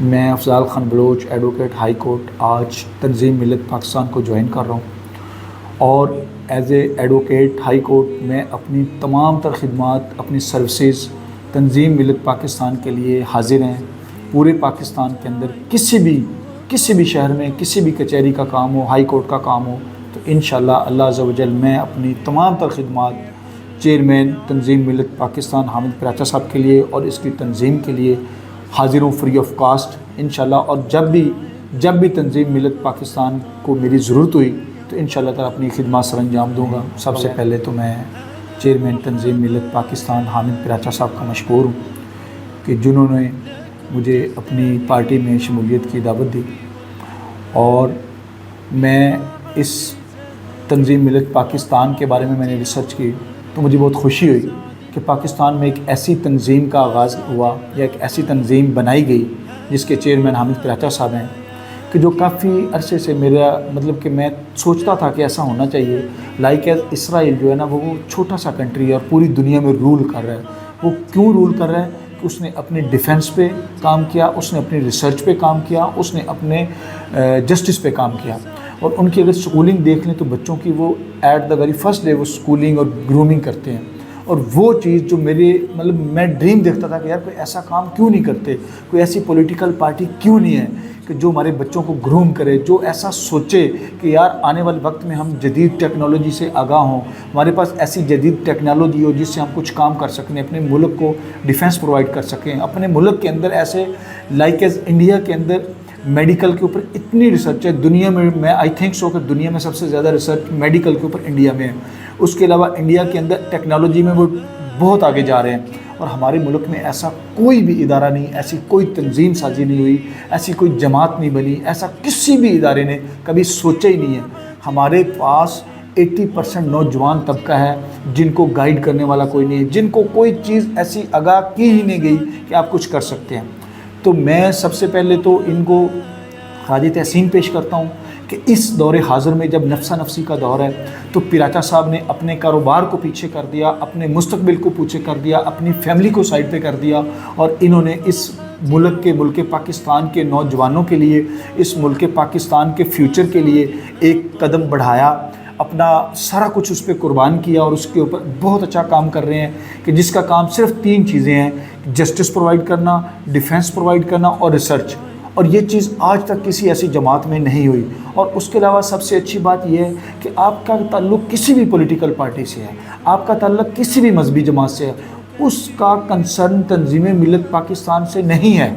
میں Afzal Khan Baloch advocate high court آج تنظیم ملت پاکستان کو جوائن کر رہا ہوں، اور as a advocate high court میں اپنی تمام تر خدمات، اپنی سروسز تنظیم ملت پاکستان کے لیے حاضر ہیں۔ پورے پاکستان کے اندر کسی بھی شہر میں کسی بھی کچہری کا کام ہو، ہائی کورٹ کا کام ہو، تو انشاءاللہ اللہ عز و جل میں اپنی تمام تر خدمات چیئرمین تنظیم ملت پاکستان حامد پراچا صاحب کے لیے اور اس کی تنظیم کے لیے حاضر ہوں، فری آف کاسٹ انشاءاللہ۔ اور جب بھی تنظیم ملت پاکستان کو میری ضرورت ہوئی تو انشاءاللہ تعالیٰ اپنی خدمات سر انجام دوں گا۔ سب سے پہلے تو میں چیئرمین تنظیم ملت پاکستان حامد پراچا صاحب کا مشکور ہوں کہ جنہوں نے مجھے اپنی پارٹی میں شمولیت کی دعوت دی، اور میں اس تنظیم ملت پاکستان کے بارے میں نے ریسرچ کی تو مجھے بہت خوشی ہوئی کہ پاکستان میں ایک ایسی تنظیم کا آغاز ہوا یا ایک ایسی تنظیم بنائی گئی جس کے چیئرمین حامد پراچا صاحب ہیں، کہ جو کافی عرصے سے میرا مطلب کہ میں سوچتا تھا کہ ایسا ہونا چاہیے۔ لائک ایز اسرائیل جو ہے نا، وہ چھوٹا سا کنٹری ہے اور پوری دنیا میں رول کر رہا ہے۔ وہ کیوں رول کر رہا ہے؟ کہ اس نے اپنے ڈیفنس پہ کام کیا، اس نے اپنی ریسرچ پہ کام کیا، اس نے اپنے جسٹس پہ کام کیا۔ اور ان کی اگر سکولنگ دیکھ لیں تو بچوں کی وہ at the very first day وہ سکولنگ اور گرومنگ کرتے ہیں۔ اور وہ چیز جو میں ڈریم دیکھتا تھا کہ یار کوئی ایسا کام کیوں نہیں کرتے، کوئی ایسی پولیٹیکل پارٹی کیوں نہیں ہے کہ جو ہمارے بچوں کو گروم کرے، جو ایسا سوچے کہ یار آنے والے وقت میں ہم جدید ٹیکنالوجی سے آگاہ ہوں، ہمارے پاس ایسی جدید ٹیکنالوجی ہو جس سے ہم کچھ کام کر سکیں، اپنے ملک کو ڈیفنس پرووائڈ کر سکیں، اپنے ملک کے اندر ایسے لائک ایز انڈیا کے اندر میڈیکل کے اوپر اتنی ریسرچ ہے دنیا میں آئی تھنک سو کہ دنیا میں سب سے زیادہ ریسرچ میڈیکل کے اوپر انڈیا میں ہے۔ اس کے علاوہ انڈیا کے اندر ٹیکنالوجی میں وہ بہت آگے جا رہے ہیں، اور ہمارے ملک میں ایسا کوئی بھی ادارہ نہیں، ایسی کوئی تنظیم سازی نہیں ہوئی، ایسی کوئی جماعت نہیں بنی، ایسا کسی بھی ادارے نے کبھی سوچا ہی نہیں ہے۔ ہمارے پاس 80% نوجوان طبقہ ہے جن کو گائیڈ کرنے والا کوئی نہیں ہے، جن کو کوئی چیز ایسی آگاہ کی ہی نہیں گئی کہ آپ کچھ کر سکتے ہیں۔ تو میں سب سے پہلے تو ان کو خراج تحسین پیش کرتا ہوں کہ اس دور حاضر میں جب نفسا نفسی کا دور ہے تو پراچا صاحب نے اپنے کاروبار کو پیچھے کر دیا، اپنے مستقبل کو پیچھے کر دیا، اپنی فیملی کو سائڈ پہ کر دیا، اور انہوں نے اس ملک پاکستان کے نوجوانوں کے لیے، اس ملک پاکستان کے فیوچر کے لیے ایک قدم بڑھایا، اپنا سارا کچھ اس پہ قربان کیا، اور اس کے اوپر بہت اچھا کام کر رہے ہیں کہ جس کا کام صرف 3 چیزیں ہیں: جسٹس پرووائڈ کرنا، ڈیفنس پرووائڈ کرنا اور ریسرچ۔ اور یہ چیز آج تک کسی ایسی جماعت میں نہیں ہوئی۔ اور اس کے علاوہ سب سے اچھی بات یہ ہے کہ آپ کا تعلق کسی بھی پولیٹیکل پارٹی سے ہے، آپ کا تعلق کسی بھی مذہبی جماعت سے ہے، اس کا کنسرن تنظیم ملت پاکستان سے نہیں ہے۔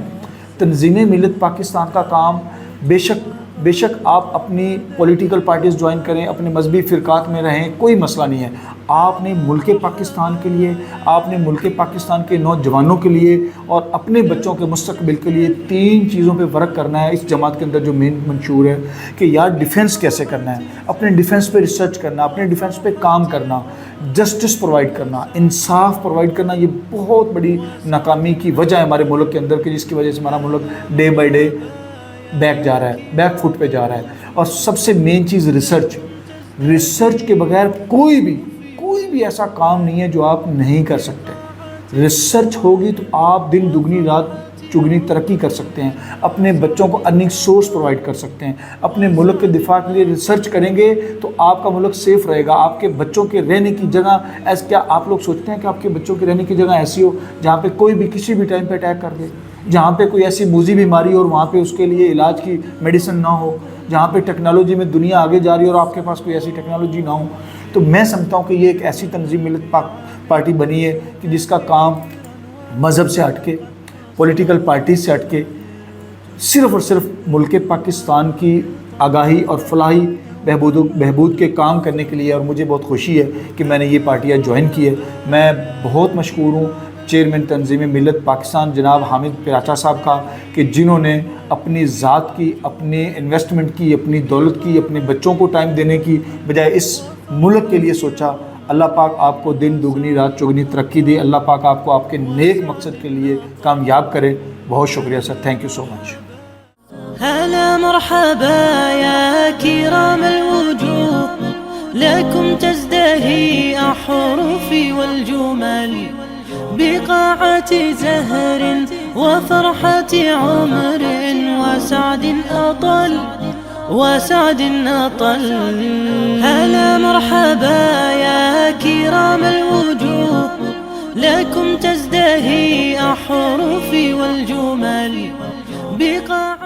تنظیم ملت پاکستان کا کام بے شک آپ اپنی پولیٹیکل پارٹیز جوائن کریں، اپنے مذہبی فرقات میں رہیں، کوئی مسئلہ نہیں ہے۔ آپ نے ملک پاکستان کے لیے، آپ نے ملک پاکستان کے نوجوانوں کے لیے اور اپنے بچوں کے مستقبل کے لیے 3 چیزوں پہ ورک کرنا ہے۔ اس جماعت کے اندر جو مین منشور ہے کہ یار ڈیفنس کیسے کرنا ہے، اپنے ڈیفنس پہ ریسرچ کرنا، اپنے ڈیفنس پہ کام کرنا، جسٹس پرووائڈ کرنا، انصاف پرووائڈ کرنا۔ یہ بہت بڑی ناکامی کی وجہ ہے ہمارے ملک کے اندر کہ جس کی وجہ سے ہمارا ملک day by day back foot پہ جا رہا ہے۔ اور سب سے مین چیز ریسرچ کے بغیر کوئی بھی ایسا کام نہیں ہے جو آپ نہیں کر سکتے۔ ریسرچ ہوگی تو آپ دن دگنی رات چگنی ترقی کر سکتے ہیں، اپنے بچوں کو ارننگ سورس پرووائڈ کر سکتے ہیں، اپنے ملک کے دفاع کے لیے ریسرچ کریں گے تو آپ کا ملک سیف رہے گا۔ آپ کے بچوں کے رہنے کی جگہ کیا آپ لوگ سوچتے ہیں کہ آپ کے بچوں کے رہنے کی جگہ ایسی ہو جہاں پہ کوئی بھی کسی بھی ٹائم پہ اٹیک کر دے، جہاں پہ کوئی ایسی موذی بیماری ہو اور وہاں پہ اس کے لیے علاج کی میڈیسن نہ ہو، جہاں پہ ٹیکنالوجی میں دنیا آگے جا رہی ہے اور آپ کے پاس کوئی ایسی ٹیکنالوجی نہ ہو؟ تو میں سمجھتا ہوں کہ یہ ایک ایسی تنظیم ملت پارٹی بنی ہے کہ جس کا کام مذہب سے ہٹ کے، پولیٹیکل پارٹیز سے ہٹ کے، صرف اور صرف ملک پاکستان کی آگاہی اور فلاحی بہبود کے کام کرنے کے لیے۔ اور مجھے بہت خوشی ہے کہ میں نے یہ پارٹیاں جوائن کی ہے۔ میں بہت مشکور ہوں چیئرمین تنظیم ملت پاکستان جناب حامد پراچا صاحب کا کہ جنہوں نے اپنی ذات کی، اپنے انویسٹمنٹ کی، اپنی دولت کی، اپنے بچوں کو ٹائم دینے کی بجائے اس ملک کے لیے سوچا۔ اللہ پاک آپ کو دن دگنی رات چگنی ترقی دے، اللہ پاک آپ کو آپ کے نیک مقصد کے لیے کامیاب کرے۔ بہت شکریہ سر، تھینک یو سو مچ۔ هلا مرحبا يا كرام الوجوه، لكم تزدهي أحرفي والجمل بقاعة زهر وفرحة عمر. وسعد أطل. هلا مرحبا يا كرام الوجوه، لكم تزدهي أحرفي والجمل بقاع